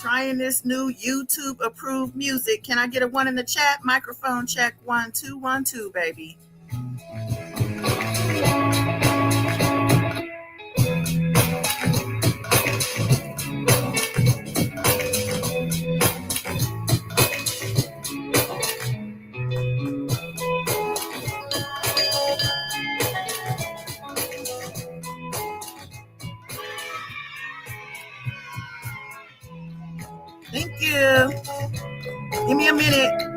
Trying this new YouTube approved music. Can I get a one in the chat? Microphone check 1 2 1 2, baby. Thank you. Give me a minute.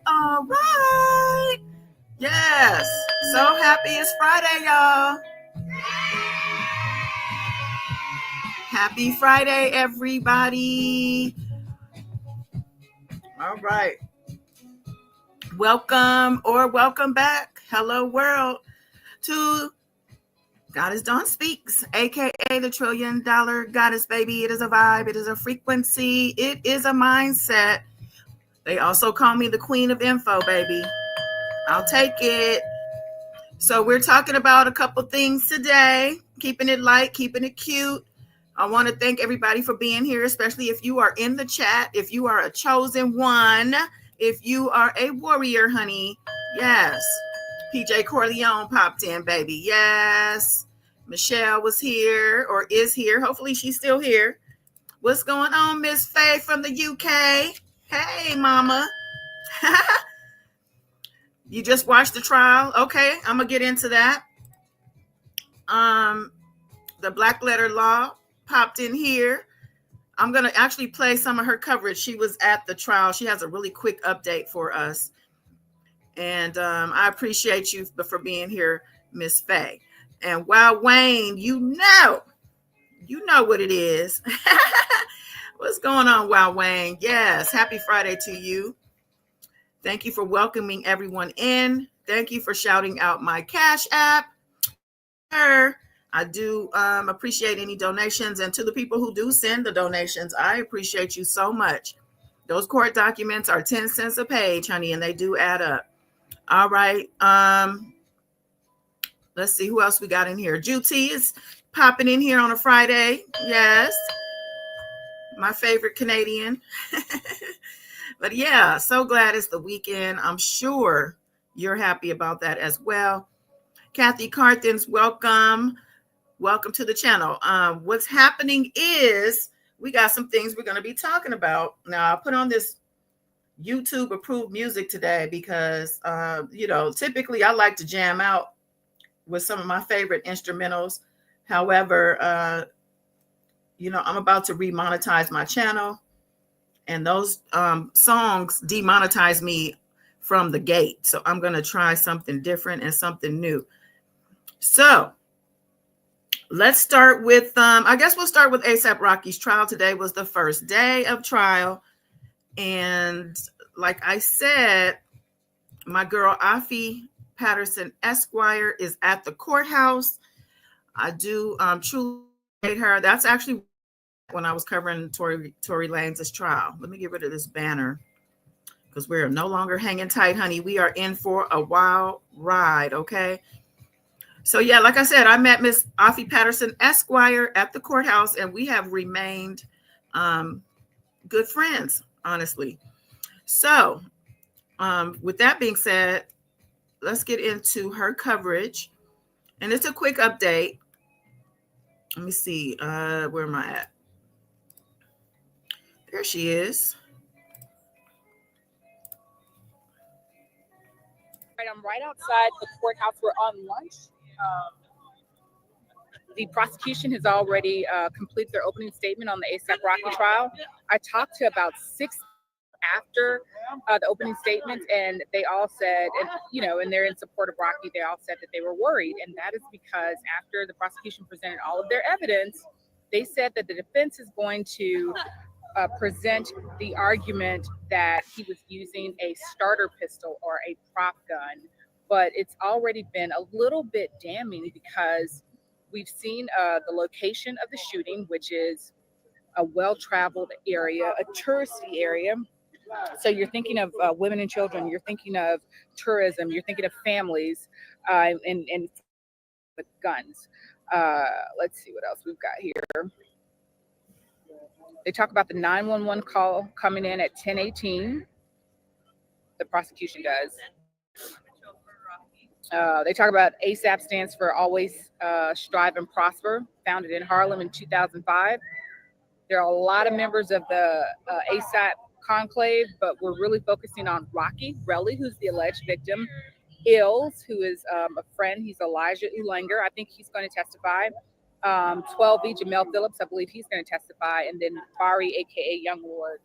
All right. Yes. So happy it's Friday, y'all. Happy Friday, everybody. All right. Welcome or welcome back. Hello, world, to Goddess Dawn Speaks, aka the $1 trillion goddess, baby. It is a vibe. It is a frequency. It is a mindset. They also call me the queen of info, baby. I'll take it. So we're talking about a couple things today, keeping it light, keeping it cute. I want to thank everybody for being here, especially if you are in the chat, if you are a chosen one, if you are a warrior, honey. Yes. PJ Corleone popped in, baby. Yes. Michelle was here or is here. Hopefully she's still here. What's going on, Miss Faye from the UK? Hey, mama. You just watched the trial? Okay, I'm going to get into that. The Black Letter Law popped in here. I'm going to actually play some of her coverage. She was at the trial. She has a really quick update for us. And I appreciate you for being here, Miss Faye. And while Wayne, you know what it is. What's going on, Wow Wayne? Yes, happy Friday to you. Thank you for welcoming everyone in. Thank you for shouting out my Cash App. I do appreciate any donations. And to the people who do send the donations, I appreciate you so much. Those court documents are 10 cents a page, honey, and they do add up. All right. Let's see who else we got in here. Juti is popping in here on a Friday. Yes. My favorite Canadian. But yeah, so glad it's the weekend. I'm sure you're happy about that as well. Kathy Carthens, welcome. Welcome to the channel. What's happening is we got some things we're going to be talking about. Now, I put on this YouTube approved music today because, typically I like to jam out with some of my favorite instrumentals. However, I'm about to remonetize my channel, and those songs demonetize me from the gate. So I'm going to try something different and something new. So let's start with, I guess we'll start with A$AP Rocky's trial. Today was the first day of trial. And like I said, my girl Afi Patterson Esquire is at the courthouse. I do truly hate her. That's actually when I was covering Tory Lanez's trial. Let me get rid of this banner because we're no longer hanging tight, honey. We are in for a wild ride, okay? So yeah, like I said, I met Miss Afi Patterson Esquire at the courthouse, and we have remained good friends, honestly. So with that being said, let's get into her coverage. And it's a quick update. Let me see. Where am I at? There she is. Right, I'm right outside the courthouse. We're on lunch. The prosecution has already completed their opening statement on the A$AP Rocky trial. I talked to about 6 after the opening statement, and they all said, and they're in support of Rocky, they all said that they were worried. And that is because after the prosecution presented all of their evidence, they said that the defense is going to present the argument that he was using a starter pistol or a prop gun. But it's already been a little bit damning because we've seen the location of the shooting, which is a well-traveled area, a touristy area. So you're thinking of women and children, you're thinking of tourism, you're thinking of families, and with guns. Let's see what else we've got here. They talk about the 911 call coming in at 10:18. The prosecution does. They talk about A$AP stands for Always Strive and Prosper, founded in Harlem in 2005. There are a lot of members of the A$AP conclave, but we're really focusing on Rocky Relly, who's the alleged victim, Ills, who is a friend. He's Elijah Ulanger. I think he's going to testify. 12B, Jamel Phillips, I believe he's going to testify. And then Bari, a.k.a. Young Lord.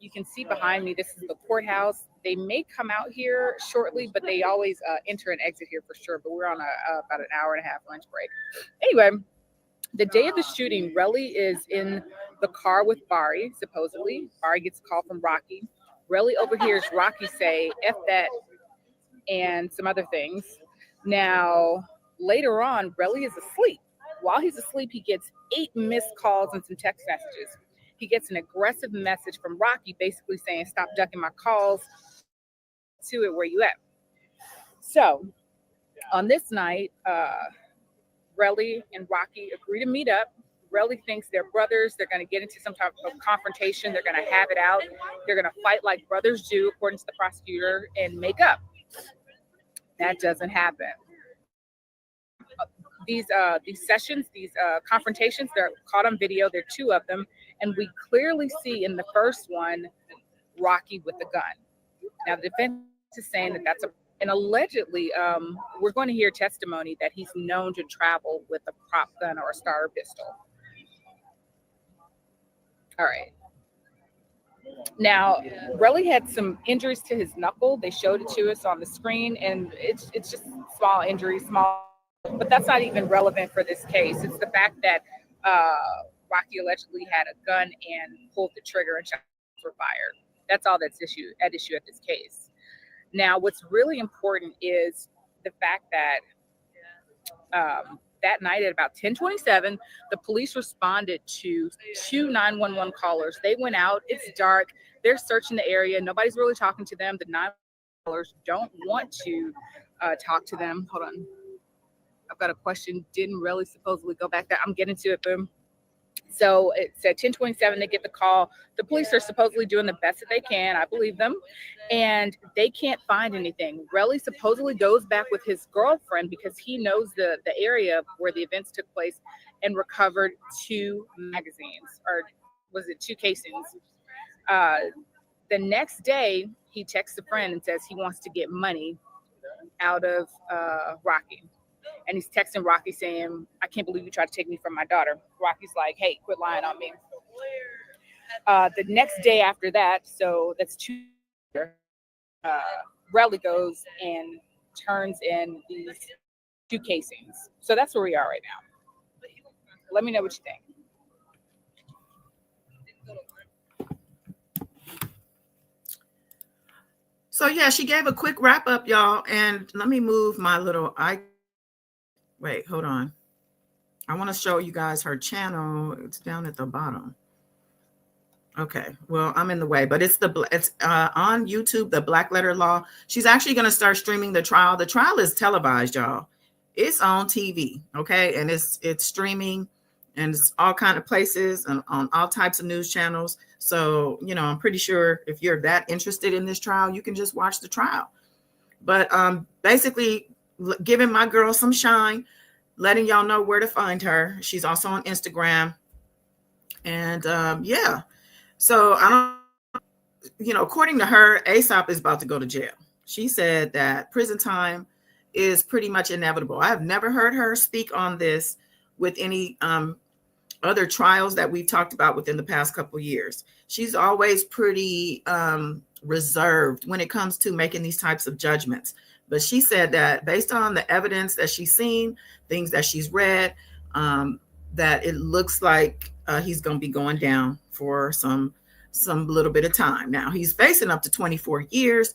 You can see behind me, this is the courthouse. They may come out here shortly, but they always enter and exit here for sure. But we're on about an hour and a half lunch break. Anyway, the day of the shooting, Relly is in the car with Bari, supposedly. Bari gets a call from Rocky. Relly overhears Rocky say, F that, and some other things. Now, later on, Relly is asleep. While he's asleep, he gets 8 missed calls and some text messages. He gets an aggressive message from Rocky basically saying, stop ducking my calls. To it, where you at? So, on this night, Relly and Rocky agree to meet up. Relly thinks they're brothers. They're going to get into some type of confrontation. They're going to have it out. They're going to fight like brothers do, according to the prosecutor, and make up. That doesn't happen. These sessions, these confrontations, they're caught on video. There are 2 of them, and we clearly see in the first one Rocky with the gun. Now the defense is saying that that's and allegedly we're going to hear testimony that he's known to travel with a prop gun or a starter pistol. All right. Now, Relly had some injuries to his knuckle. They showed it to us on the screen, and it's just small injuries, but that's not even relevant for this case. It's the fact that Rocky allegedly had a gun and pulled the trigger and shots were fired. That's all that's at issue at this case. Now, what's really important is the fact that that night at about 10:27, the police responded to 2 911 callers. They went out. It's dark. They're searching the area. Nobody's really talking to them. The 911 callers don't want to talk to them. Hold on. I've got a question. Didn't really supposedly go back there. I'm getting to it, boom. So it's at 10:27, they get the call. The police are supposedly doing the best that they can. I believe them. And they can't find anything. Relly supposedly goes back with his girlfriend because he knows the area where the events took place and recovered 2 magazines, or was it 2 casings? The next day, he texts a friend and says he wants to get money out of Rocky. And he's texting Rocky saying, I can't believe you tried to take me from my daughter. Rocky's like, hey, quit lying on me. The next day after that, so that's 2 Relly goes and turns in these 2 casings. So that's where we are right now. Let me know what you think. So yeah, she gave a quick wrap up, y'all. And let me move my little wait, hold on. I want to show you guys her channel. It's down at the bottom. Okay, well, I'm in the way, but it's on YouTube, the Black Letter Law. She's actually going to start streaming the trial. The trial is televised, y'all. It's on TV, okay, and it's streaming, and it's all kind of places and on all types of news channels. So, you know, I'm pretty sure if you're that interested in this trial, you can just watch the trial. But basically, giving my girl some shine, letting y'all know where to find her. She's also on Instagram, and yeah. So I don't, you know, according to her, ASAP is about to go to jail. She said that prison time is pretty much inevitable. I have never heard her speak on this with any other trials that we've talked about within the past couple of years. She's always pretty reserved when it comes to making these types of judgments. But she said that based on the evidence that she's seen, things that she's read, that it looks like he's going to be going down for some little bit of time. Now, he's facing up to 24 years.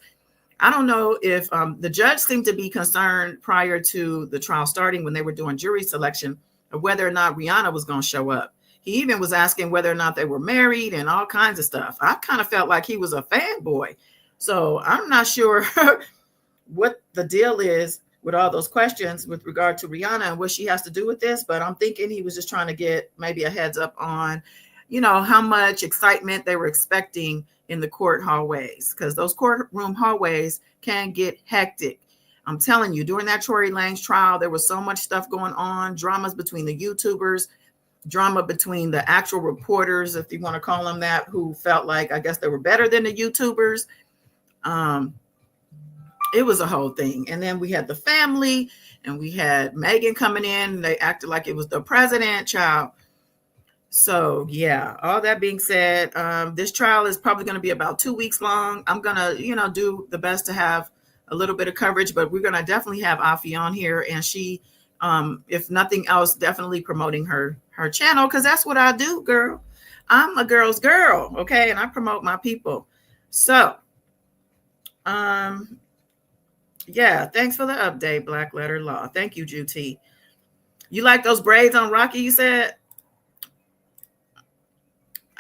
I don't know if the judge seemed to be concerned prior to the trial starting when they were doing jury selection of whether or not Rihanna was going to show up. He even was asking whether or not they were married and all kinds of stuff. I kind of felt like he was a fanboy. So I'm not sure what the deal is with all those questions with regard to Rihanna and what she has to do with this. But I'm thinking he was just trying to get maybe a heads up on, you know, how much excitement they were expecting in the court hallways, because those courtroom hallways can get hectic. I'm telling you, during that Tory Lanez trial, there was so much stuff going on, dramas between the YouTubers, drama between the actual reporters, if you want to call them that, who felt like, I guess they were better than the YouTubers. It was a whole thing. And then we had the family, and we had Megan coming in. They acted like it was the president, child. So yeah, all that being said, this trial is probably going to be about 2 weeks long. I'm going to, you know, do the best to have a little bit of coverage, but we're going to definitely have Afi on here. And she, if nothing else, definitely promoting her channel, because that's what I do, girl. I'm a girl's girl, okay? And I promote my people. So, yeah, thanks for the update, Black Letter Law. Thank you, Juti. You like those braids on Rocky, you said?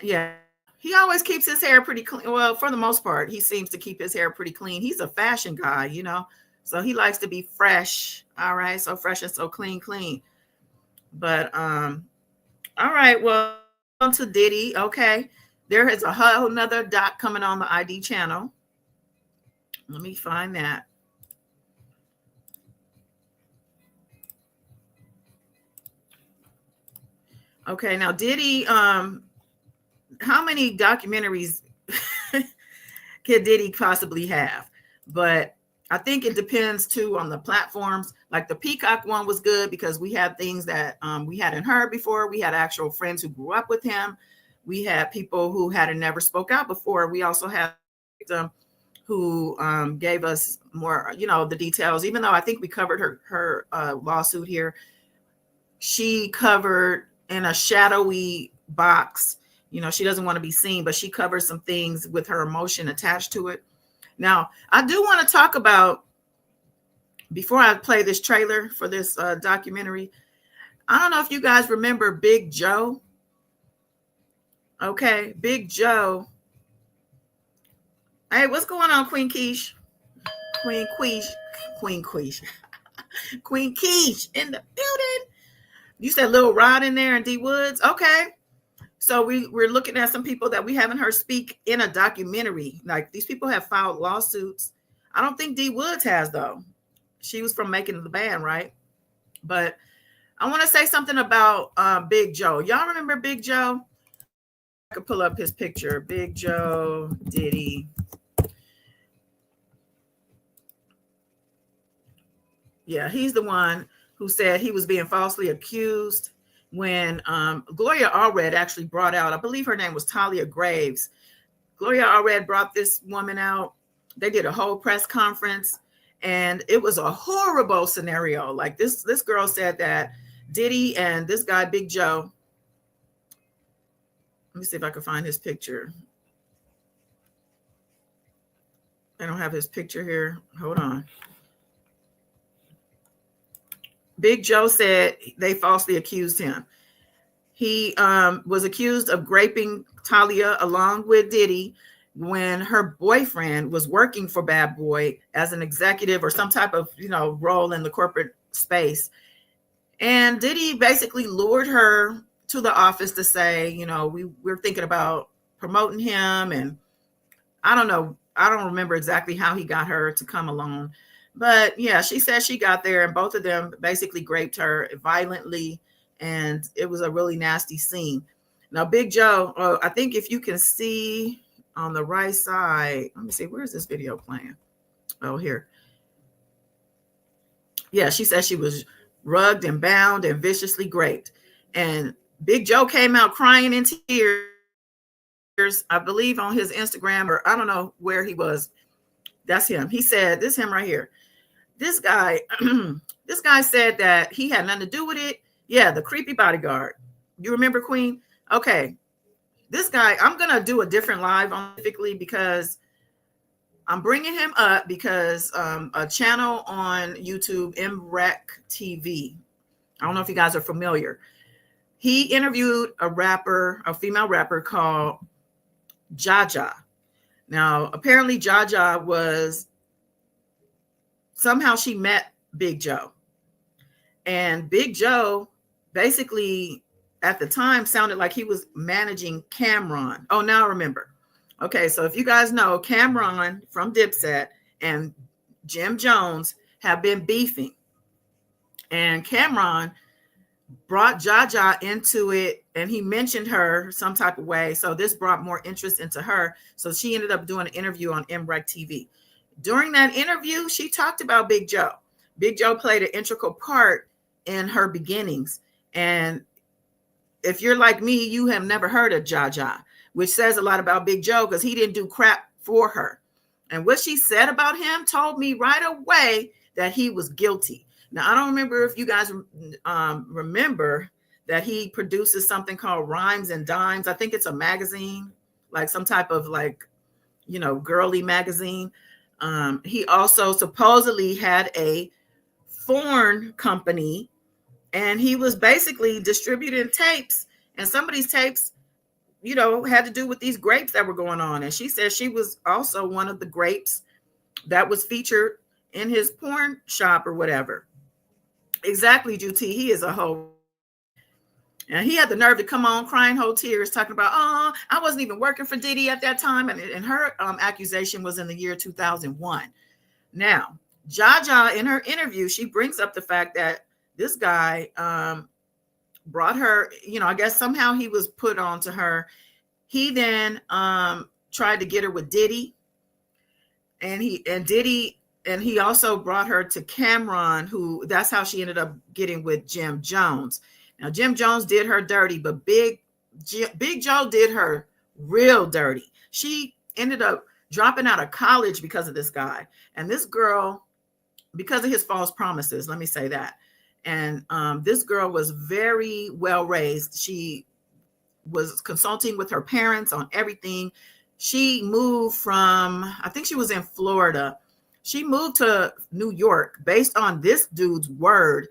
Yeah, he always keeps his hair pretty clean. Well, for the most part, he seems to keep his hair pretty clean. He's a fashion guy, you know, so he likes to be fresh. All right, so fresh and so clean. But all right, well, on to Diddy. Okay, there is a whole nother doc coming on the ID channel. Let me find that. Okay, now Diddy, how many documentaries could Diddy possibly have? But I think it depends too on the platforms. Like the Peacock one was good because we had things that we hadn't heard before. We had actual friends who grew up with him. We had people who hadn't never spoke out before. We also had them who gave us more, the details. Even though I think we covered her lawsuit here, she covered in a shadowy box. She doesn't want to be seen, but she covers some things with her emotion attached to it. Now, I do want to talk about, before I play this trailer for this documentary, I don't know if you guys remember Big Joe. Okay, Big Joe. Hey, what's going on, Queen Quiche? Queen Quiche. Queen Quiche. Queen Quiche in the building. You said Lil Rod in there and D Woods. Okay. So we're looking at some people that we haven't heard speak in a documentary. Like these people have filed lawsuits. I don't think D Woods has, though. She was from Making the Band, right? But I want to say something about Big Joe. Y'all remember Big Joe? I could pull up his picture. Big Joe, Diddy. Yeah, he's the one who said he was being falsely accused when Gloria Allred actually brought out, I believe her name was Talia Graves. Gloria Allred brought this woman out. They did a whole press conference, and it was a horrible scenario. Like this girl said that Diddy and this guy, Big Joe, let me see if I can find his picture. I don't have his picture here. Hold on. Big Joe said they falsely accused him. He was accused of raping Talia along with Diddy when her boyfriend was working for Bad Boy as an executive or some type of, role in the corporate space. And Diddy basically lured her to the office to say, we're thinking about promoting him. And I don't know. I don't remember exactly how he got her to come along. But yeah, she said she got there and both of them basically raped her violently. And it was a really nasty scene. Now, Big Joe, I think if you can see on the right side, let me see, where's this video playing? Oh, here. Yeah, she said she was rugged and bound and viciously raped. And Big Joe came out crying in tears, I believe on his Instagram, or I don't know where he was. That's him. He said, this is him right here. This guy, this guy said that he had nothing to do with it. Yeah, the creepy bodyguard. You remember, Queen? Okay. This guy, I'm going to do a different live on specifically because I'm bringing him up because a channel on YouTube, MREC TV. I don't know if you guys are familiar. He interviewed a female rapper called Jaja. Now, apparently Jaja was, somehow she met Big Joe. And Big Joe basically at the time sounded like he was managing Cameron. Oh, now I remember. Okay, so if you guys know, Cameron from Dipset and Jim Jones have been beefing. And Cameron brought Jaja into it and he mentioned her some type of way. So this brought more interest into her. So she ended up doing an interview on MREC TV. During that interview, she talked about Big Joe. Big Joe played an integral part in her beginnings. And if you're like me, you have never heard of Jaja, which says a lot about Big Joe because he didn't do crap for her. And what she said about him told me right away that he was guilty. Now, I don't remember if you guys remember that he produces something called Rhymes and Dimes. I think it's a magazine, like some type of girly magazine. He also supposedly had a porn company and he was basically distributing tapes, and some of these tapes, had to do with these grapes that were going on. And she said she was also one of the grapes that was featured in his porn shop or whatever. Exactly, Juti. He is a hoe. And he had the nerve to come on crying whole tears talking about, I wasn't even working for Diddy at that time. And her accusation was in the year 2001. Now, Jaja, in her interview, she brings up the fact that this guy brought her, I guess somehow he was put onto her. He then tried to get her with Diddy, and he also brought her to Cameron, who that's how she ended up getting with Jim Jones. Now Jim Jones did her dirty, but Big Joe did her real dirty. She ended up dropping out of college because of this guy. And this girl, because of his false promises, let me say that. And this girl was very well raised. She was consulting with her parents on everything. She moved from, I think she was in Florida. She moved to New York based on this dude's word.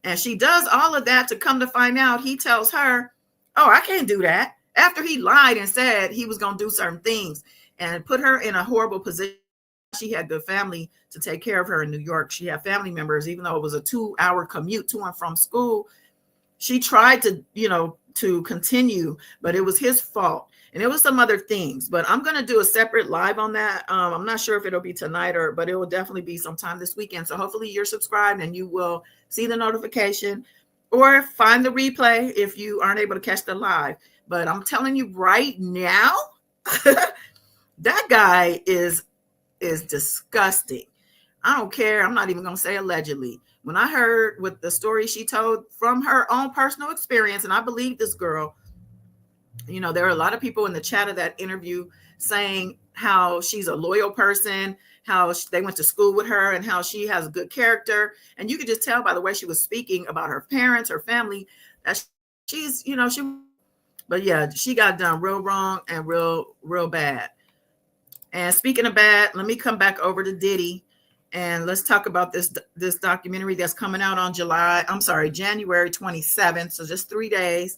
And she does all of that to come to find out he tells her, oh, I can't do that. After he lied and said he was going to do certain things and put her in a horrible position. She had good family to take care of her in New York. She had family members, even though it was a 2-hour commute to and from school. She tried to, to continue, but it was his fault. And it was some other things, but I'm going to do a separate live on that. I'm not sure if it'll be tonight but it will definitely be sometime this weekend. So hopefully you're subscribed and you will see the notification or find the replay if you aren't able to catch the live. But I'm telling you right now, that guy is disgusting. I don't care. I'm not even going to say allegedly. When I heard with the story she told from her own personal experience, and I believe this girl, there are a lot of people in the chat of that interview saying how she's a loyal person, how they went to school with her, and how she has a good character. And you could just tell by the way she was speaking about her parents, her family, that she's, but yeah, she got done real wrong and real bad. And speaking of bad, let me come back over to Diddy and let's talk about this documentary that's coming out on January 27th. So just 3 days.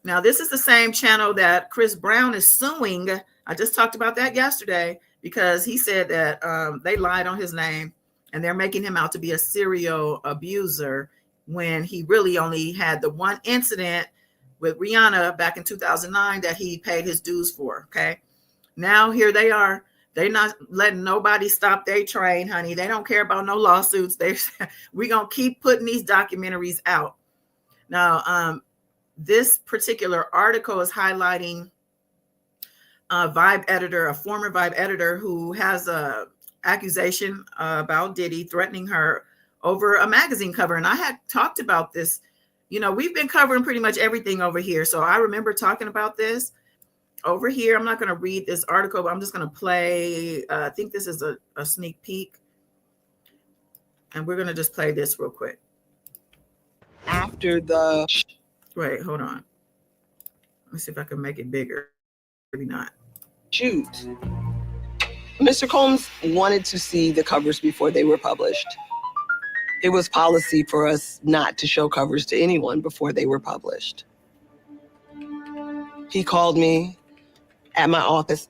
Now, this is the same channel that Chris Brown is suing. I just talked about that yesterday because he said that they lied on his name and they're making him out to be a serial abuser when he really only had the one incident with Rihanna back in 2009 that he paid his dues for. Okay. Now here they are. They're not letting nobody stop their train, honey. They don't care about no lawsuits. We're going to keep putting these documentaries out. Now, this particular article is highlighting a former Vibe editor who has a accusation about Diddy threatening her over a magazine cover. And I had talked about this. We've been covering pretty much everything over here. So I remember talking about this over here. I'm not going to read this article, but I'm just going to play. I think this is a sneak peek. And we're going to just play this real quick. After the... Wait, hold on. Let me see if I can make it bigger. Maybe not. Shoot. Mr. Combs wanted to see the covers before they were published. It was policy for us not to show covers to anyone before they were published. He called me at my office.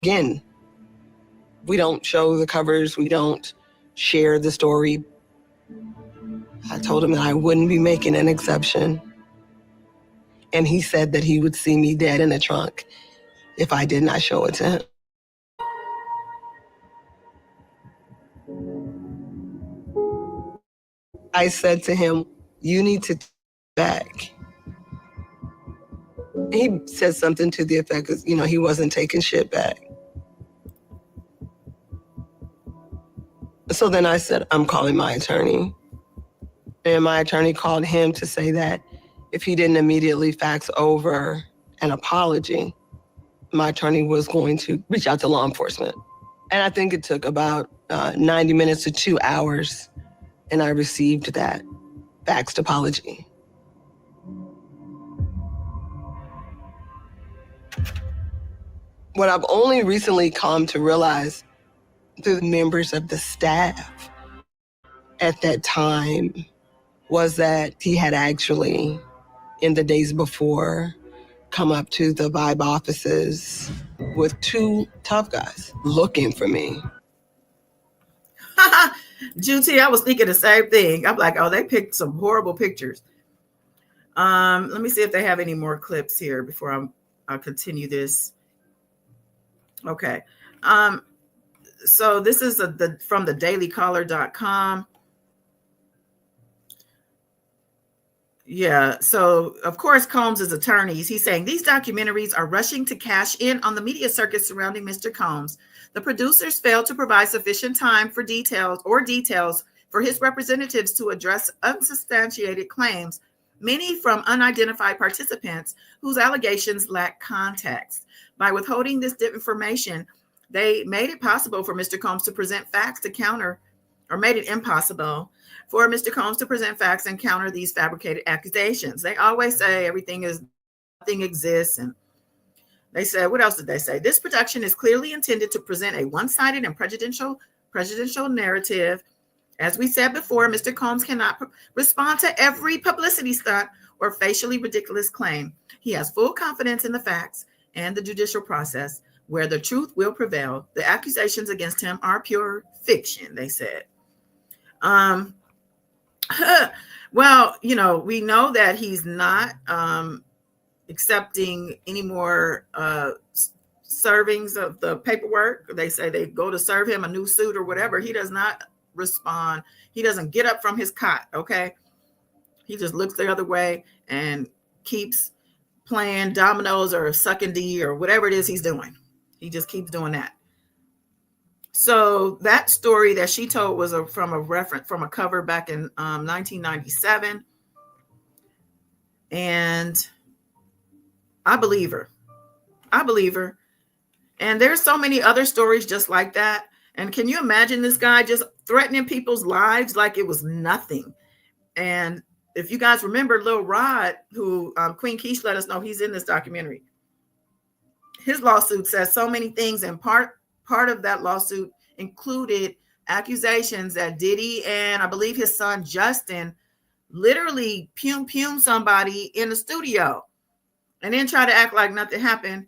Again, we don't show the covers. We don't share the story. I told him that I wouldn't be making an exception. And he said that he would see me dead in the trunk if I did not show it to him. I said to him, you need to take back. He said something to the effect of, he wasn't taking shit back. So then I said, I'm calling my attorney. And my attorney called him to say that if he didn't immediately fax over an apology, my attorney was going to reach out to law enforcement. And I think it took about 90 minutes to 2 hours, and I received that faxed apology. What I've only recently come to realize through members of the staff at that time was that he had actually, in the days before, come up to the Vibe offices with 2 tough guys looking for me. Juti, I was thinking the same thing. I'm like, oh, they picked some horrible pictures. Let me see if they have any more clips here before I'll continue this. Okay. So this is from the dailycaller.com. Yeah. So, of course, Combs' attorneys, he's saying these documentaries are rushing to cash in on the media circuit surrounding Mr. Combs. The producers failed to provide sufficient time for details for his representatives to address unsubstantiated claims, many from unidentified participants whose allegations lack context. By withholding this information, they made it possible for Mr. Combs to present facts to counter, or made it impossible for Mr. Combs to present facts and counter these fabricated accusations. They always say nothing exists. And they said, what else did they say? This production is clearly intended to present a one-sided and prejudicial narrative. As we said before, Mr. Combs cannot respond to every publicity stunt or facially ridiculous claim. He has full confidence in the facts and the judicial process, where the truth will prevail. The accusations against him are pure fiction, they said. Well, we know that he's not accepting any more servings of the paperwork. They say they go to serve him a new suit or whatever. He does not respond. He doesn't get up from his cot, okay? He just looks the other way and keeps playing dominoes or sucking D or whatever it is he's doing. He just keeps doing that. So that story that she told was from a cover back in 1997. And I believe her. And there's so many other stories just like that. And can you imagine this guy just threatening people's lives like it was nothing? And if you guys remember Lil Rod, who Queen Keish let us know he's in this documentary, his lawsuit says so many things, and part of that lawsuit included accusations that Diddy and I believe his son Justin literally pume somebody in the studio and then try to act like nothing happened.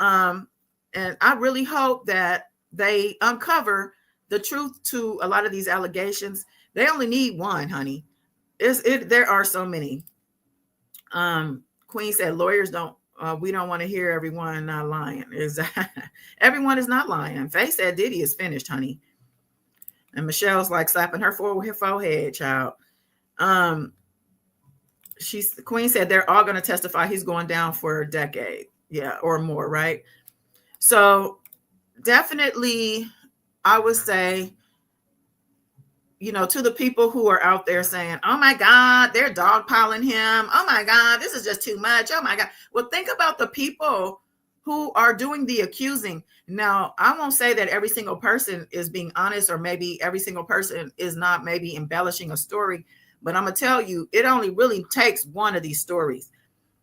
And I really hope that they uncover the truth to a lot of these allegations. They only need one, honey. There are so many. Queen said lawyers we don't want to hear everyone not lying. Everyone is not lying. Faye said Diddy is finished, honey. And Michelle's like slapping her forehead, child. The Queen said they're all going to testify he's going down for a decade. Yeah, or more, right? So definitely, I would say, to the people who are out there saying, oh my God, they're dogpiling him. Oh my God, this is just too much. Oh my God. Well, think about the people who are doing the accusing. Now, I won't say that every single person is being honest, or maybe every single person is not maybe embellishing a story, but I'm going to tell you, it only really takes one of these stories.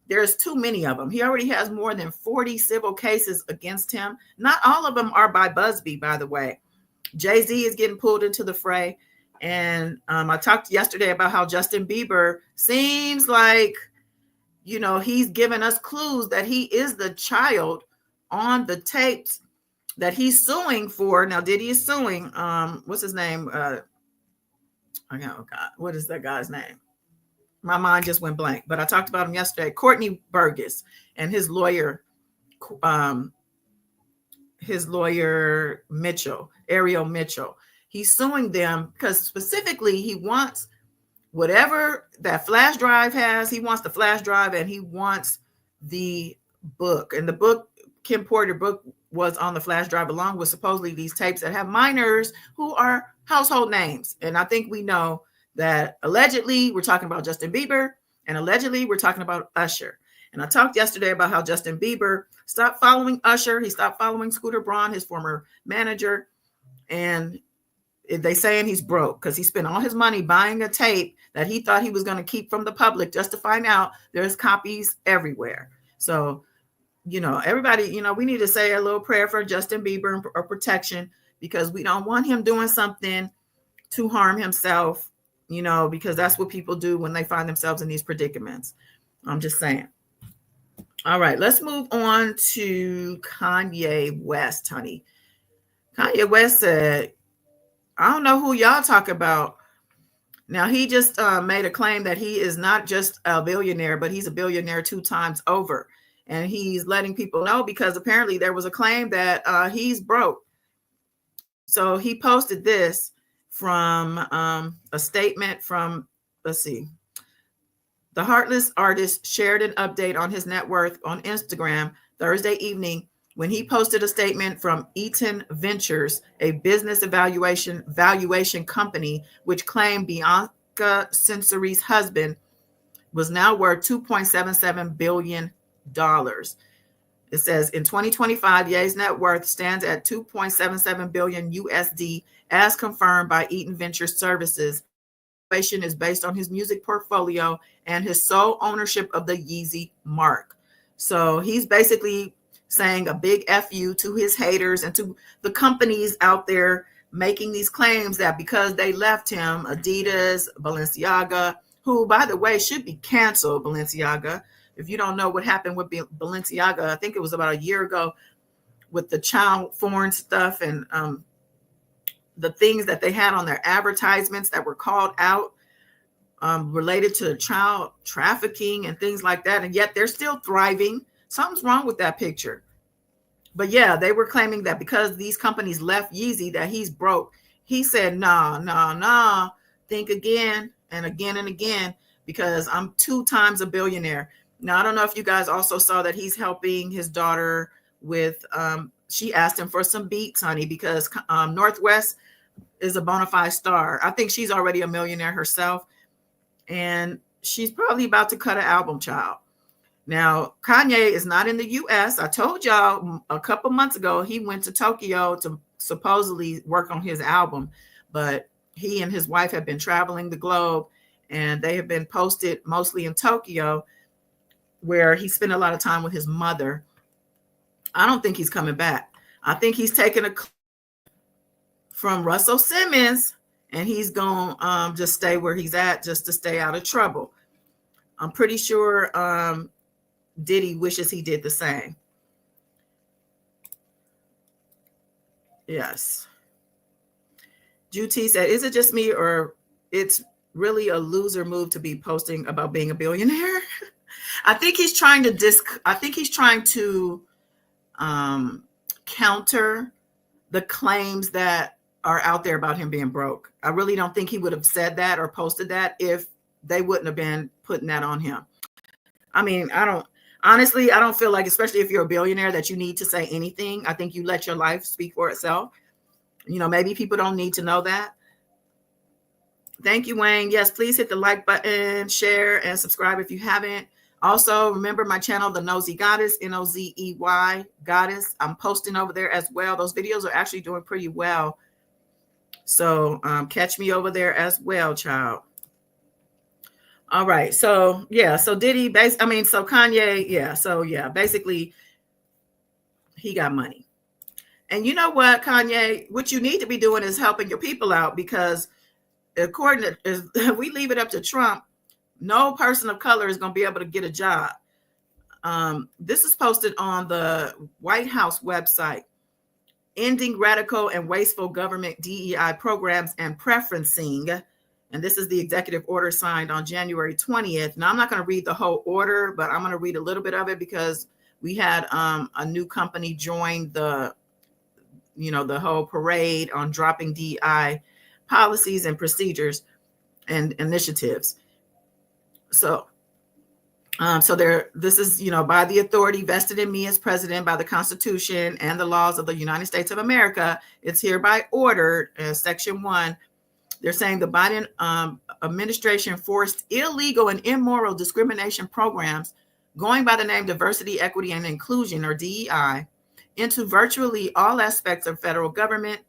There's too many of them. He already has more than 40 civil cases against him. Not all of them are by Busby, by the way. Jay-Z is getting pulled into the fray. And I talked yesterday about how Justin Bieber seems like, he's given us clues that he is the child on the tapes that he's suing for. Now, Diddy is suing. What's his name? Oh God, what is that guy's name? My mind just went blank. But I talked about him yesterday. Courtney Burgess and his lawyer Mitchell, Ariel Mitchell. He's suing them because specifically he wants whatever that flash drive has. He wants the flash drive and he wants the book. And the book, Kim Porter book, was on the flash drive along with supposedly these tapes that have minors who are household names. And I think we know that allegedly we're talking about Justin Bieber and allegedly we're talking about Usher. And I talked yesterday about how Justin Bieber stopped following Usher. He stopped following Scooter Braun, his former manager. And they saying he's broke because he spent all his money buying a tape that he thought he was going to keep from the public, just to find out there's copies everywhere. So, everybody, we need to say a little prayer for Justin Bieber or protection, because we don't want him doing something to harm himself, because that's what people do when they find themselves in these predicaments. I'm just saying. All right, let's move on to Kanye West, honey. Kanye West said, I don't know who y'all talk about. Now, he just made a claim that he is not just a billionaire, but he's a billionaire 2 times over. And he's letting people know because apparently there was a claim that he's broke. So he posted this from a statement from, let's see, The Heartless artist shared an update on his net worth on Instagram Thursday evening when he posted a statement from Eaton Ventures, a business valuation company, which claimed Bianca Censori's husband was now worth $2.77 billion. It says in 2025, Ye's net worth stands at 2.77 billion USD, as confirmed by Eaton Ventures Services. The valuation is based on his music portfolio and his sole ownership of the Yeezy mark. So he's basically saying a big FU to his haters and to the companies out there making these claims that because they left him, Adidas, Balenciaga, who, by the way, should be canceled, Balenciaga. If you don't know what happened with Balenciaga, I think it was about a year ago with the child porn stuff and the things that they had on their advertisements that were called out related to child trafficking and things like that. And yet they're still thriving. Something's wrong with that picture. But yeah, they were claiming that because these companies left Yeezy that he's broke. He said, nah, think again and again and again, because I'm 2 times a billionaire. Now, I don't know if you guys also saw that he's helping his daughter with, she asked him for some beats, honey, because Northwest is a bona fide star. I think she's already a millionaire herself, and she's probably about to cut an album, child. Now, Kanye is not in the U.S. I told y'all a couple months ago he went to Tokyo to supposedly work on his album, but he and his wife have been traveling the globe, and they have been posted mostly in Tokyo, where he spent a lot of time with his mother. I don't think he's coming back. I think he's taking a from Russell Simmons, and he's going to just stay where he's at just to stay out of trouble. I'm pretty sure Diddy wishes he did the same. Yes. Juti said, is it just me or it's really a loser move to be posting about being a billionaire? I think he's trying to counter the claims that are out there about him being broke. I really don't think he would have said that or posted that if they wouldn't have been putting that on him. I mean, I don't feel like, especially if you're a billionaire, that you need to say anything. I think you let your life speak for itself. You know, maybe people don't need to know that. Thank you, Wayne. Yes, please hit the like button, share, and subscribe if you haven't. Also, remember my channel, The Nosey Goddess, Nozey Goddess. I'm posting over there as well. Those videos are actually doing pretty well. So catch me over there as well, child. All right. So, yeah. So Diddy, so Kanye, yeah. So, yeah, basically, he got money. And you know what, Kanye, what you need to be doing is helping your people out, because according to, if we leave it up to Trump, no person of color is going to be able to get a job. This is posted on the White House website. Ending radical and wasteful government DEI programs and preferencing. And this is the executive order signed on January 20th. Now, I'm not going to read the whole order, but I'm going to read a little bit of it because we had a new company join the whole parade on dropping DEI policies and procedures and initiatives. So this is, by the authority vested in me as president by the Constitution and the laws of the United States of America, it's hereby ordered, Section 1. They're saying the Biden administration forced illegal and immoral discrimination programs going by the name Diversity, Equity, and Inclusion, or DEI, into virtually all aspects of federal government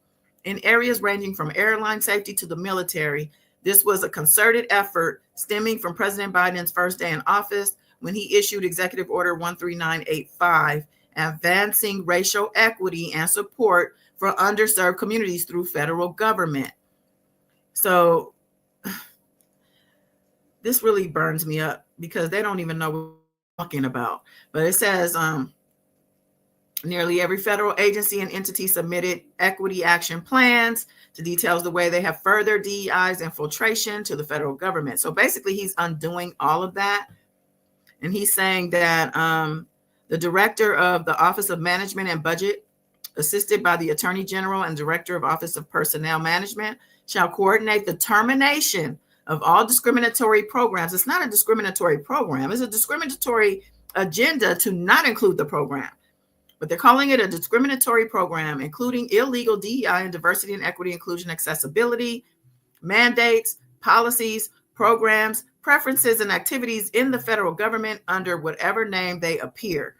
in areas ranging from airline safety to the military. This was a concerted effort stemming from President Biden's first day in office when he issued Executive Order 13985, advancing racial equity and support for underserved communities through federal government. So this really burns me up because they don't even know what we're talking about. But it says nearly every federal agency and entity submitted equity action plans to details the way they have furthered DEI's infiltration to the federal government. So basically, he's undoing all of that. And he's saying that the director of the Office of Management and Budget, assisted by the Attorney General and Director of Office of Personnel Management, shall coordinate the termination of all discriminatory programs. It's not a discriminatory program. It's a discriminatory agenda to not include the program. But they're calling it a discriminatory program, including illegal DEI and diversity and equity, inclusion, accessibility, mandates, policies, programs, preferences, and activities in the federal government under whatever name they appear.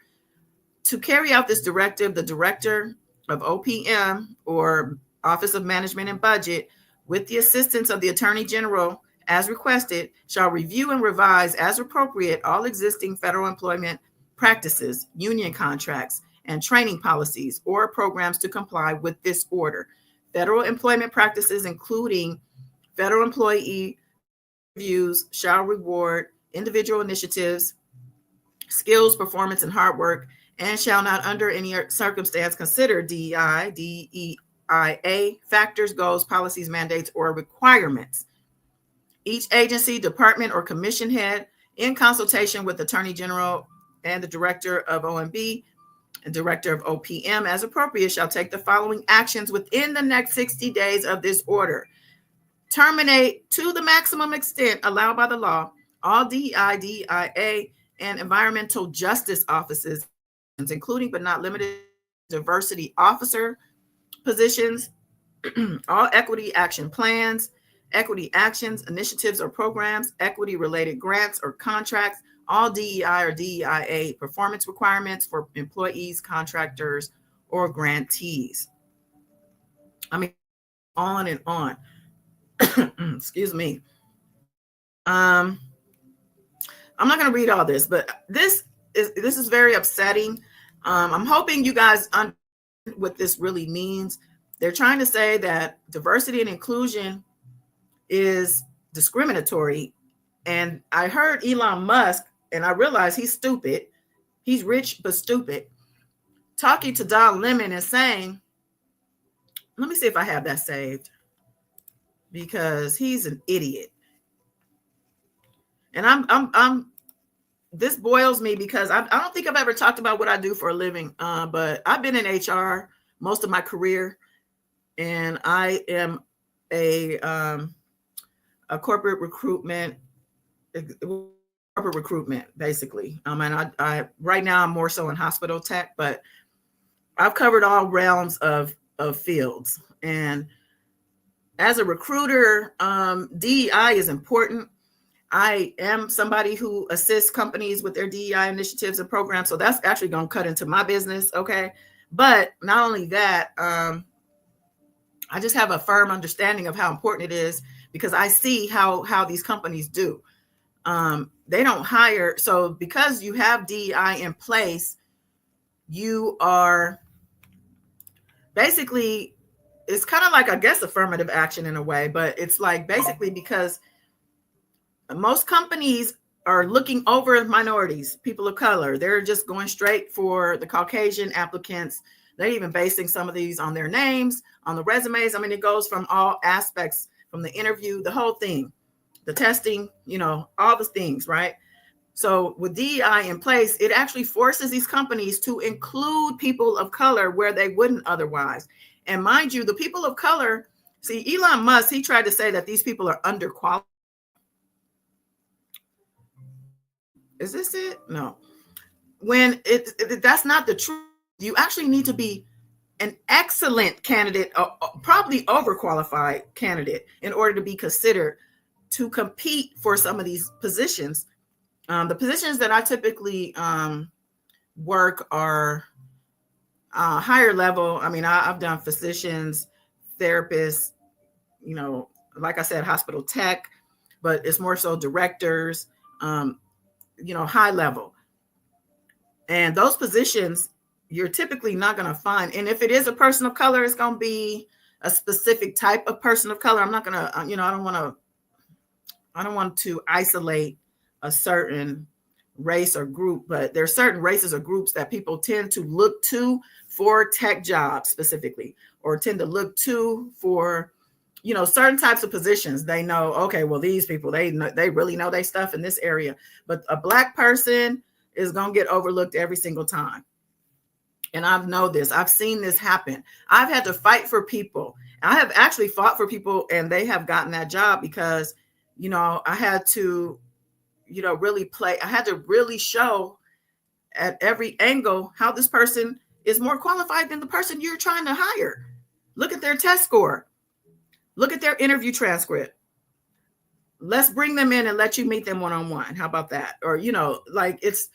To carry out this directive, the director of OPM, or Office of Management and Budget, with the assistance of the Attorney General, as requested, shall review and revise as appropriate all existing federal employment practices, union contracts, and training policies or programs to comply with this order. Federal employment practices, including federal employee reviews, shall reward individual initiatives, skills, performance, and hard work, and shall not under any circumstance consider DEI, DEIA factors, goals, policies, mandates, or requirements. Each agency, department, or commission head, in consultation with the Attorney General and the Director of OMB and Director of OPM, as appropriate, shall take the following actions within the next 60 days of this order. Terminate, to the maximum extent allowed by the law, all DEI, DEIA, and environmental justice offices, including but not limited to diversity officer positions, all equity action plans, equity actions, initiatives, or programs, equity-related grants or contracts, all DEI or DEIA performance requirements for employees, contractors, or grantees. I mean, on and on. Excuse me. I'm not going to read all this, but this is very upsetting. I'm hoping you guys understand what this really means. They're trying to say that diversity and inclusion is discriminatory. And I heard Elon Musk, and I realized he's stupid. He's rich, but stupid. Talking to Don Lemon and saying, let me see if I have that saved, because he's an idiot. And I'm this boils me because I don't think I've ever talked about what I do for a living, but I've been in HR most of my career, and I am a corporate recruitment, basically. And I right now I'm more so in hospital tech, but I've covered all realms of fields. And as a recruiter, DEI is important. I am somebody who assists companies with their DEI initiatives and programs. So that's actually going to cut into my business. Okay. But not only that, I just have a firm understanding of how important it is, because I see how these companies do. They don't hire. So because you have DEI in place, you are basically, it's kind of like, I guess, affirmative action in a way, but it's like basically because most companies are looking over minorities, people of color. They're just going straight for the Caucasian applicants. They're even basing some of these on their names, on the resumes. I mean, it goes from all aspects, from the interview, the whole thing, the testing, all the things, right? So with DEI in place, it actually forces these companies to include people of color where they wouldn't otherwise. And mind you, the people of color, see, Elon Musk, he tried to say that these people are underqualified. Is this it? No. When that's not the truth. You actually need to be an excellent candidate, probably overqualified candidate, in order to be considered to compete for some of these positions. The positions that I typically work are higher level. I mean, I've done physicians, therapists, like I said, hospital tech, but it's more so directors, high level. And those positions, you're typically not going to find. And if it is a person of color, it's going to be a specific type of person of color. I'm not going to, I don't want to isolate a certain race or group, but there are certain races or groups that people tend to look to for tech jobs specifically, or tend to look to for, certain types of positions. They know, okay, well, these people, they really know their stuff in this area, but a Black person is going to get overlooked every single time. And I've known this. I've seen this happen. I've had to fight for people. I have actually fought for people, and they have gotten that job because I had to, I had to really show at every angle how this person is more qualified than the person you're trying to hire. Look at their test score. Look at their interview transcript. Let's bring them in and let you meet them one-on-one. How about that? Or, it's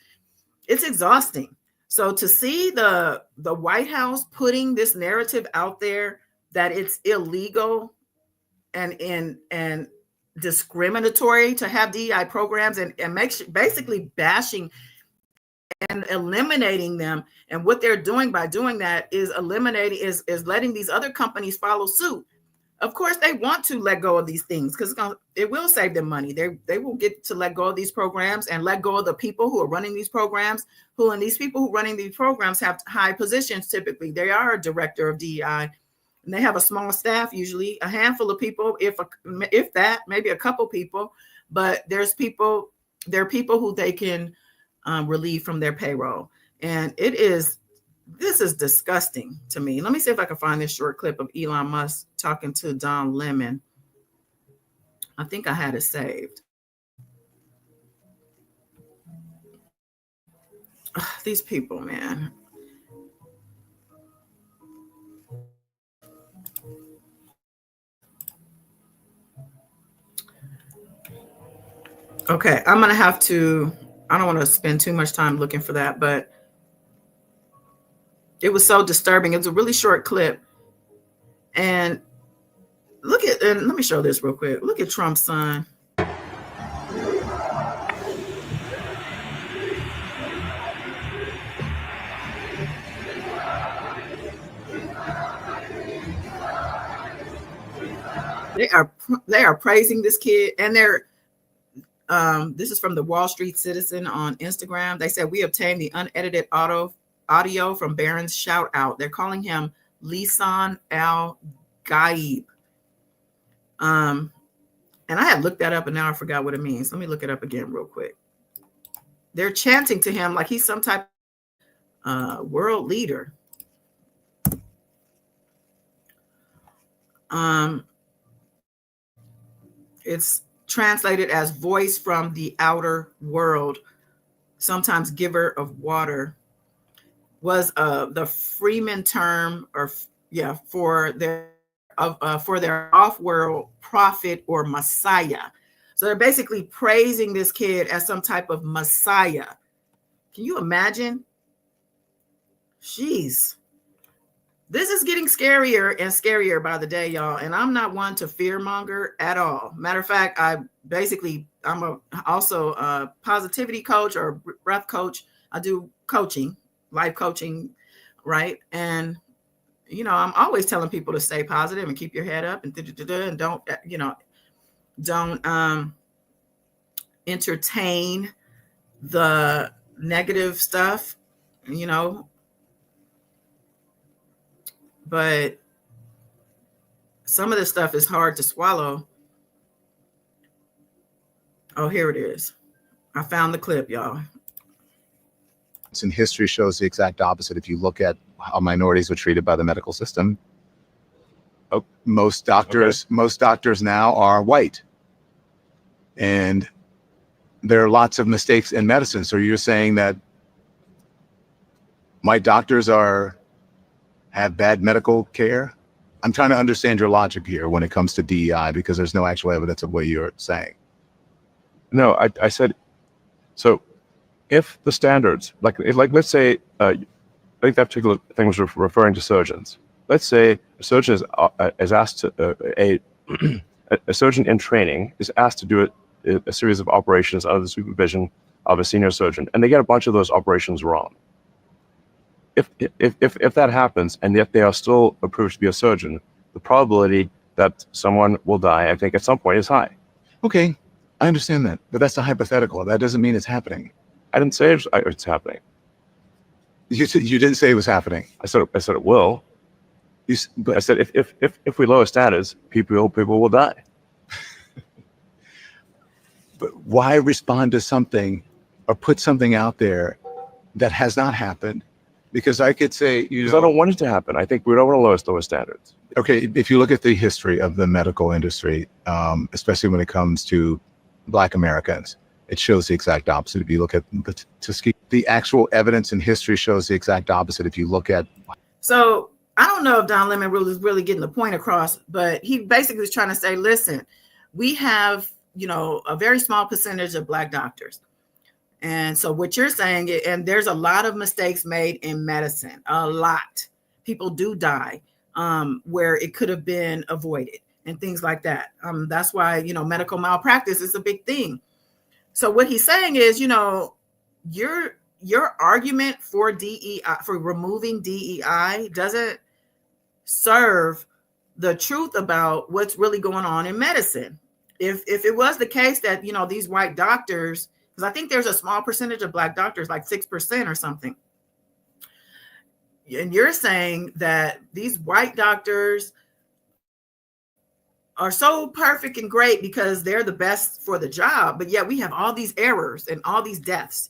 exhausting. So to see the White House putting this narrative out there that it's illegal and discriminatory to have DEI programs and basically bashing and eliminating them. And what they're doing by doing that is is letting these other companies follow suit. Of course, they want to let go of these things because it will save them money. They will get to let go of these programs and let go of the people who are running these programs, and these people who are running these programs have high positions. Typically, they are a director of DEI, and they have a small staff, usually a handful of people, if that, maybe a couple people. But there are people who they can relieve from their payroll. And this is disgusting to me. Let me see if I can find this short clip of Elon Musk talking to Don Lemon. I think I had it saved. Ugh, these people, man. Okay, I'm going to have to, I don't want to spend too much time looking for that, but it was so disturbing. It was a really short clip. And let me show this real quick. Look at Trump's son. They are praising this kid, and this is from the Wall Street Citizen on Instagram. They said, we obtained the unedited audio from Barron's shout out. They're calling him Lisan Al Gaib. And I had looked that up and now I forgot what it means. Let me look it up again real quick. They're chanting to him like he's some type of world leader. It's translated as voice from the outer world, sometimes giver of water. Was the Freeman term, for their off-world prophet or Messiah. So they're basically praising this kid as some type of Messiah. Can you imagine? Jeez, this is getting scarier and scarier by the day, y'all. And I'm not one to fearmonger at all. Matter of fact, I'm also a positivity coach or breath coach. I do coaching. Life coaching, right? And I'm always telling people to stay positive and keep your head up and don't entertain the negative stuff, but some of this stuff is hard to swallow. Oh, here it is. I found the clip, y'all. And history shows the exact opposite. If you look at how minorities were treated by the medical system, most doctors now are white, and there are lots of mistakes in medicine. So you're saying that my doctors have bad medical care? I'm trying to understand your logic here when it comes to DEI, because there's no actual evidence of what you're saying. No, I said so. If the standards, like let's say, I think that particular thing was referring to surgeons. Let's say a surgeon is asked to a surgeon in training is asked to do a series of operations under the supervision of a senior surgeon, and they get a bunch of those operations wrong. If that happens, and yet they are still approved to be a surgeon, the probability that someone will die, I think, at some point is high. Okay, I understand that, but that's a hypothetical. That doesn't mean it's happening. I didn't say it's happening. You didn't say it was happening. I said it will. I said if we lower status, people will die. But why respond to something or put something out there that has not happened Because I could say, Because I don't want it to happen. I think we don't want to lower standards. okay, if you look at the history of the medical industry, especially when it comes to Black Americans, it shows the exact opposite. If you look at the actual evidence in history shows the exact opposite. If you look at. So I don't know if Don Lemon is really getting the point across, but he basically was trying to say, listen, we have, a very small percentage of Black doctors. And so what you're saying, and there's a lot of mistakes made in medicine, a lot. People do die where it could have been avoided and things like that. That's why, medical malpractice is a big thing. So what he's saying is, your argument for DEI, for removing DEI, doesn't serve the truth about what's really going on in medicine. If it was the case that, these white doctors, because I think there's a small percentage of Black doctors, like 6% or something. And you're saying that these white doctors are so perfect and great because they're the best for the job, but yet we have all these errors and all these deaths.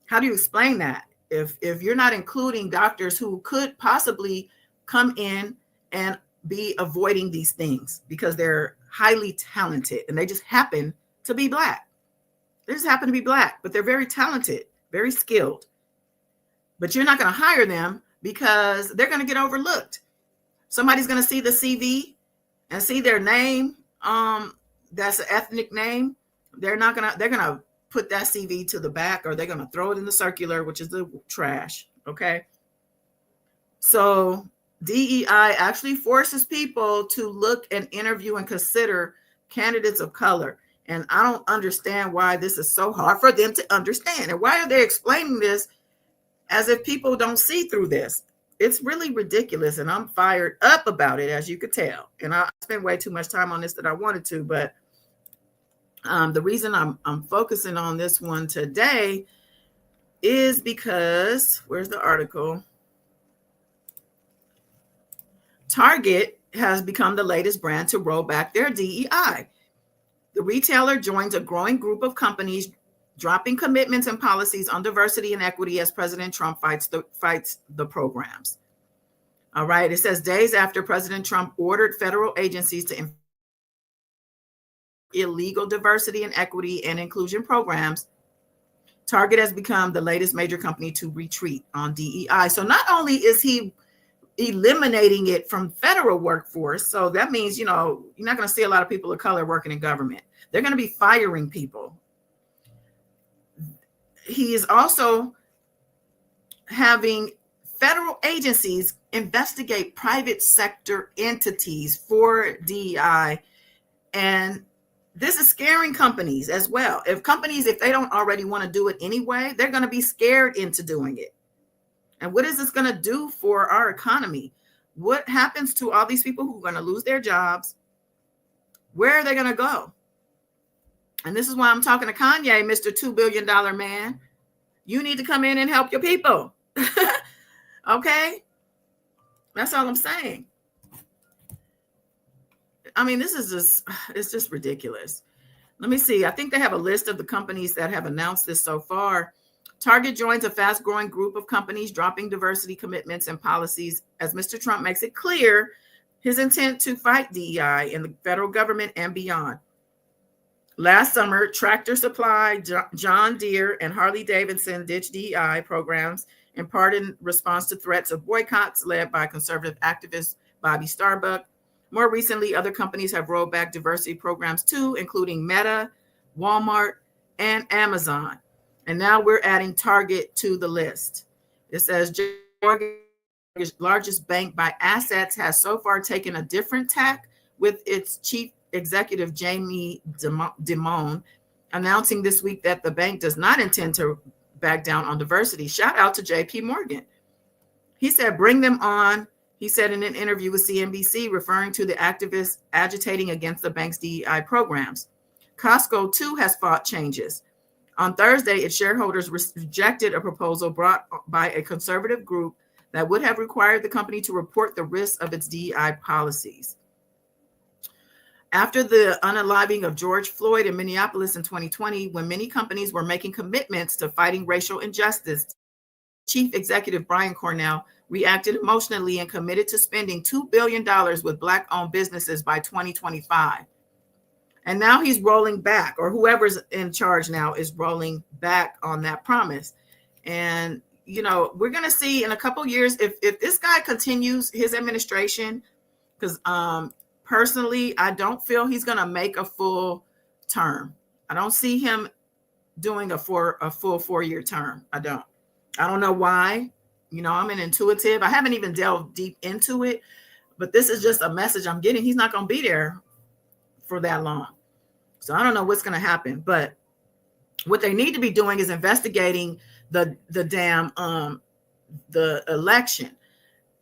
How do you explain that? If you're not including doctors who could possibly come in and be avoiding these things because they're highly talented and they just happen to be Black. They just happen to be Black, but they're very talented, very skilled. But you're not going to hire them because they're going to get overlooked. Somebody's going to see the CV and see their name. That's an ethnic name. They're going to put that CV to the back, or they're going to throw it in the circular, which is the trash. Okay. So DEI actually forces people to look and interview and consider candidates of color. And I don't understand why this is so hard for them to understand. And why are they explaining this as if people don't see through this? It's really ridiculous. And I'm fired up about it, as you could tell. And I spent way too much time on this than I wanted to. But the reason I'm focusing on this one today is because, where's the article? Target has become the latest brand to roll back their DEI. The retailer joins a growing group of companies dropping commitments and policies on diversity and equity as President Trump fights the programs. All right. It says days after President Trump ordered federal agencies to illegal diversity and equity and inclusion programs, Target has become the latest major company to retreat on DEI. So not only is he eliminating it from federal workforce, so that means, you're not going to see a lot of people of color working in government. They're going to be firing people. He is also having federal agencies investigate private sector entities for DEI. And this is scaring companies as well. If they don't already want to do it anyway, they're going to be scared into doing it. And what is this going to do for our economy? What happens to all these people who are going to lose their jobs? Where are they going to go? And this is why I'm talking to Kanye, Mr. $2 billion man. You need to come in and help your people. Okay? That's all I'm saying. I mean, it's just ridiculous. Let me see. I think they have a list of the companies that have announced this so far. Target joins a fast-growing group of companies dropping diversity commitments and policies as Mr. Trump makes it clear his intent to fight DEI in the federal government and beyond. Last summer, Tractor Supply, John Deere, and Harley-Davidson ditched DEI programs, in part in response to threats of boycotts led by conservative activist Bobby Starbuck. More recently, other companies have rolled back diversity programs too, including Meta, Walmart, and Amazon. And now we're adding Target to the list. It says Morgan's largest bank by assets has so far taken a different tack, with its chief executive Jamie Dimon announcing this week that the bank does not intend to back down on diversity. Shout out to JP Morgan. He said, bring them on. He said in an interview with CNBC, referring to the activists agitating against the bank's DEI programs. Costco, too, has fought changes. On Thursday, its shareholders rejected a proposal brought by a conservative group that would have required the company to report the risks of its DEI policies. After the unaliving of George Floyd in Minneapolis in 2020, when many companies were making commitments to fighting racial injustice, Chief Executive Brian Cornell reacted emotionally and committed to spending $2 billion with Black-owned businesses by 2025. And now he's rolling back, or whoever's in charge now is rolling back on that promise. And, you know, we're going to see in a couple of years if this guy continues his administration, because personally, I don't feel he's going to make a full term. I don't see him doing a full 4-year term. I don't know why. You know, I'm an intuitive. I haven't even delved deep into it, but this is just a message I'm getting. He's not going to be there for that long. So I don't know what's going to happen, but what they need to be doing is investigating the election,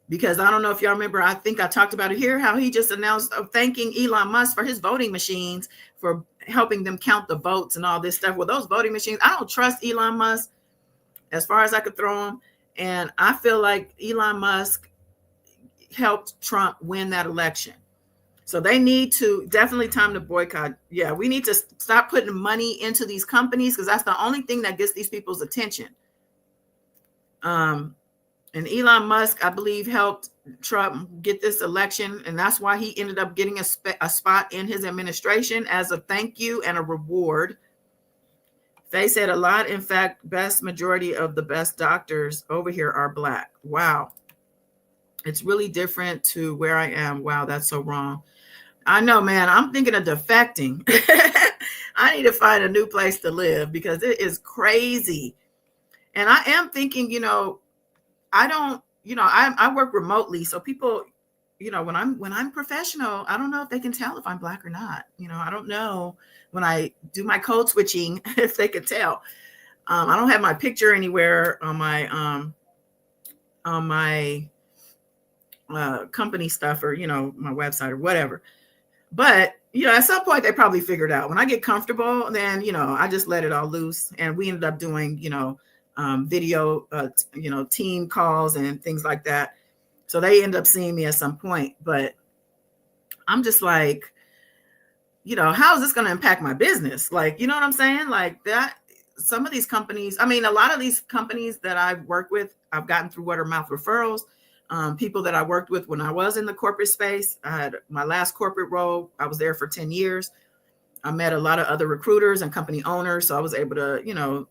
because I don't know if y'all remember, I think I talked about it here, how he just announced thanking Elon Musk for his voting machines for helping them count the votes and all this stuff. Well, those voting machines, I don't trust Elon Musk as far as I could throw him. And I feel like Elon Musk helped Trump win that election. So they need to, definitely time to boycott. Yeah, we need to stop putting money into these companies, because that's the only thing that gets these people's attention. And Elon Musk, I believe, helped Trump get this election. And that's why he ended up getting a spot in his administration as a thank you and a reward. They said a lot. In fact, best majority of the best doctors over here are Black. Wow. It's really different to where I am. Wow, that's so wrong. I know, man. I'm thinking of defecting. I need to find a new place to live because it is crazy. And I am thinking, you know, I work remotely. So people, you know, when I'm professional, I don't know if they can tell if I'm Black or not. You know, I don't know when I do my code switching if they could tell. I don't have my picture anywhere on my company stuff, or, you know, my website or whatever. But, you know, at some point they probably figured out when I get comfortable, then, you know, I just let it all loose. And we ended up doing, you know, video, you know, team calls and things like that. So they end up seeing me at some point, but I'm just like, you know, how is this going to impact my business? Like, you know what I'm saying? Like that, some of these companies, I mean, a lot of these companies that I've worked with, I've gotten through word of mouth referrals. People that I worked with when I was in the corporate space. I had my last corporate role. I was there for 10 years. I met a lot of other recruiters and company owners. So I was able to, you know,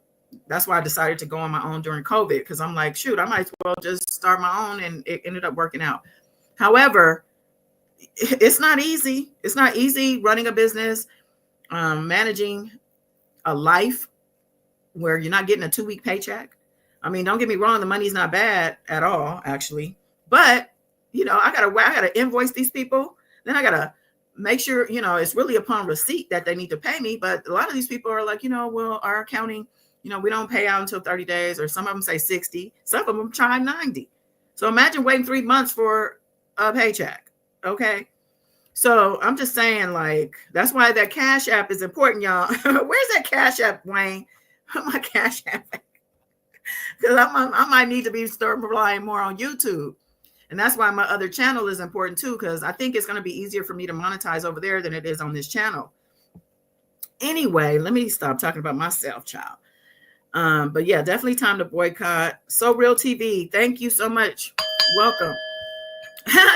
that's why I decided to go on my own during COVID, because I'm like, shoot, I might as well just start my own, and it ended up working out. However, it's not easy. It's not easy running a business, managing a life where you're not getting a 2-week paycheck. I mean, don't get me wrong, the money's not bad at all, actually. But, you know, I gotta invoice these people. Then I gotta make sure, you know, it's really upon receipt that they need to pay me. But a lot of these people are like, you know, well, our accounting, you know, we don't pay out until 30 days, or some of them say 60. Some of them try 90. So imagine waiting 3 months for a paycheck. Okay. So I'm just saying, like, that's why that Cash App is important, y'all. Where's that Cash App, Wayne? My Cash App. Because I might need to start relying more on YouTube. And that's why my other channel is important too, because I think it's going to be easier for me to monetize over there than it is on this channel. Anyway, let me stop talking about myself, child. But yeah, definitely time to boycott. So Real TV, thank you so much. Welcome.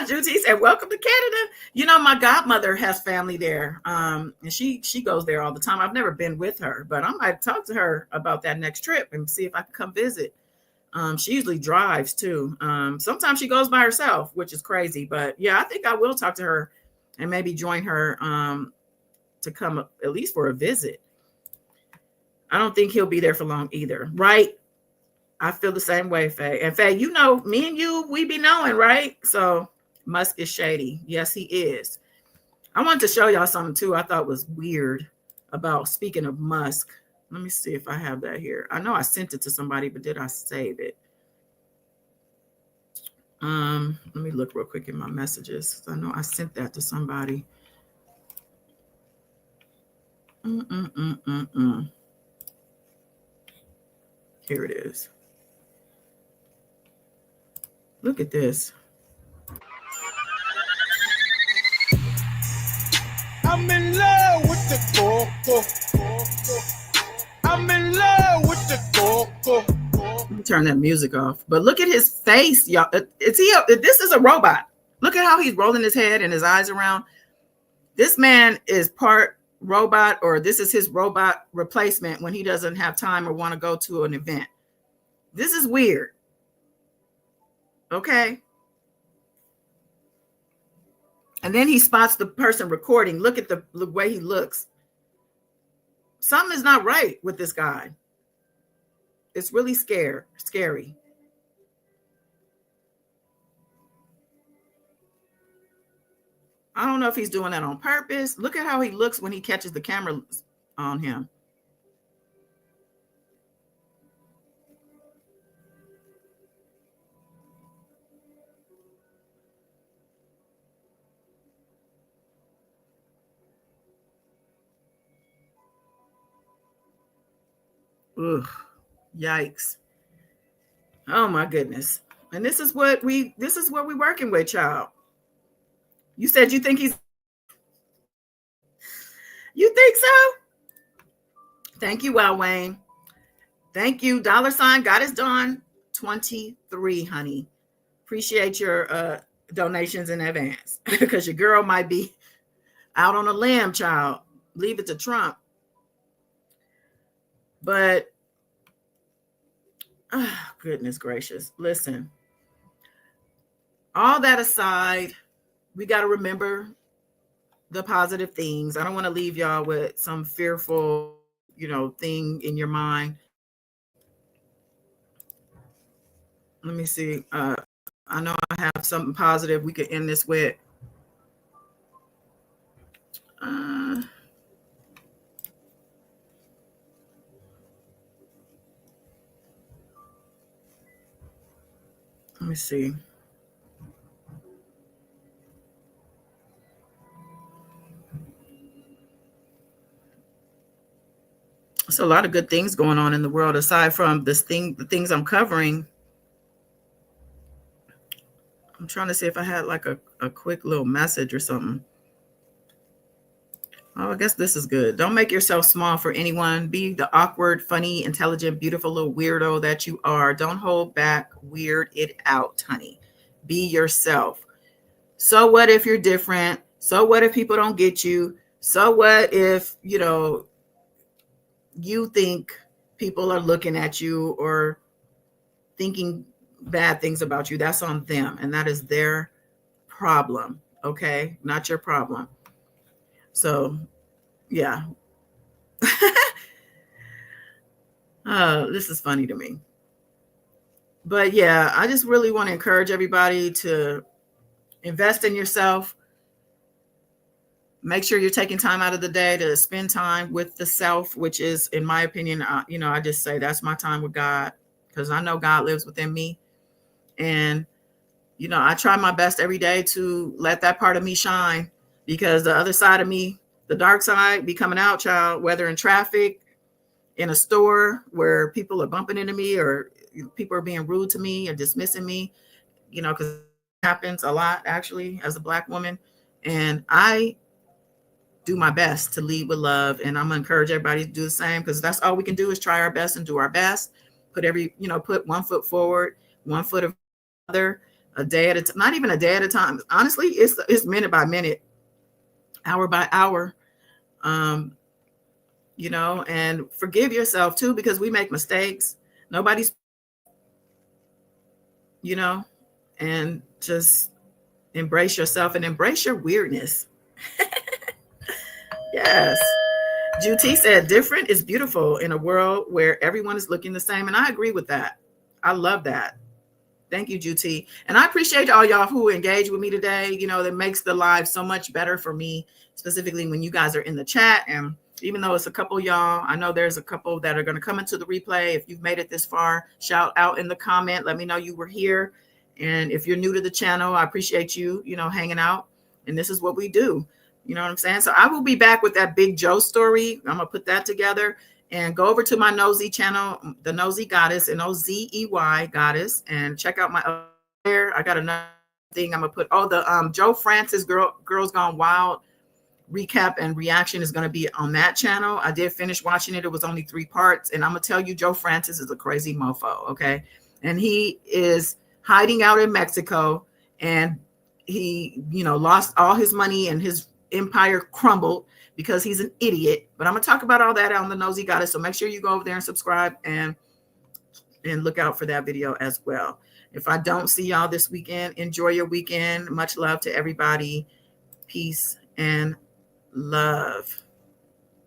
Judy said, welcome to Canada. You know, my godmother has family there. And she goes there all the time. I've never been with her, but I might talk to her about that next trip and see if I can come visit. She usually drives too. Sometimes she goes by herself, which is crazy. But yeah, I think I will talk to her and maybe join her to come at least for a visit. I don't think he'll be there for long either, right? I feel the same way, Faye. And Faye, you know, me and you, we be knowing, right? So Musk is shady. Yes, he is. I wanted to show y'all something too I thought was weird about, speaking of Musk. Let me see if I have that here. I know I sent it to somebody, but did I save it? Let me look real quick in my messages. I know I sent that to somebody. Here it is. Look at this. I'm in love with the coco. I'm in love with the coco. turn that music off. But look at his face, y'all. This is a robot. Look at how he's rolling his head and his eyes around. This man is part robot, or this is his robot replacement when he doesn't have time or want to go to an event. This is weird. Okay. And then he spots the person recording. Look at the way he looks. Something is not right with this guy. It's really scary. I don't know if he's doing that on purpose. Look at how he looks when he catches the camera on him. Ugh, yikes. Oh my goodness. And this is what we're working with, child. You said you think you think so? Thank you, Wow Wayne. Thank you. $ God is done 23, honey. Appreciate your donations in advance because your girl might be out on a limb, child. Leave it to Trump. But goodness gracious. Listen, all that aside, we got to remember the positive things. I don't want to leave y'all with some fearful, thing in your mind. Let me see. I know I have something positive we could end this with. Let me see. There's a lot of good things going on in the world aside from the things I'm covering. I'm trying to see if I had like a quick little message or something. Oh, I guess this is good. Don't make yourself small for anyone. Be the awkward, funny, intelligent, beautiful little weirdo that you are. Don't hold back. Weird it out, honey. Be yourself. So what if you're different? So what if people don't get you? So what if, you think people are looking at you or thinking bad things about you? That's on them. And that is their problem. Okay. Not your problem. So, yeah. This is funny to me. But yeah, I just really want to encourage everybody to invest in yourself. Make sure you're taking time out of the day to spend time with the self, which is, in my opinion, I just say that's my time with God, because I know God lives within me. And, I try my best every day to let that part of me shine, because the other side of me, the dark side, be coming out, child, whether in traffic, in a store where people are bumping into me, or people are being rude to me or dismissing me, because it happens a lot, actually, as a Black woman. And I do my best to lead with love. And I'm going to encourage everybody to do the same, because that's all we can do is try our best and do our best. Put one foot forward, one foot of other, a day at a time, not even a day at a time. Honestly, it's minute by minute, hour by hour. And forgive yourself too, because we make mistakes. Nobody's, and just embrace yourself and embrace your weirdness. Yes. Juti said, different is beautiful in a world where everyone is looking the same. And I agree with that. I love that. Thank you, Juti. And I appreciate all y'all who engage with me today. That makes the live so much better for me, specifically when you guys are in the chat. And even though it's a couple y'all, I know there's a couple that are going to come into the replay. If you've made it this far, shout out in the comment. Let me know you were here. And if you're new to the channel, I appreciate you, hanging out. And this is what we do. You know what I'm saying? So I will be back with that Big Joe story. I'm going to put that together, and go over to my Nosy channel, the Nosy Goddess, Nozey Goddess, and check out my there. I got another thing I'm going to put. Oh, the Joe Francis Girls Gone Wild recap and reaction is going to be on that channel. I did finish watching it. It was only 3 parts. And I'm going to tell you, Joe Francis is a crazy mofo. Okay. And he is hiding out in Mexico, and he, lost all his money and his empire crumbled because he's an idiot. But I'm going to talk about all that on the Nosy Goddess. So make sure you go over there and subscribe and look out for that video as well. If I don't see y'all this weekend, enjoy your weekend. Much love to everybody. Peace and love.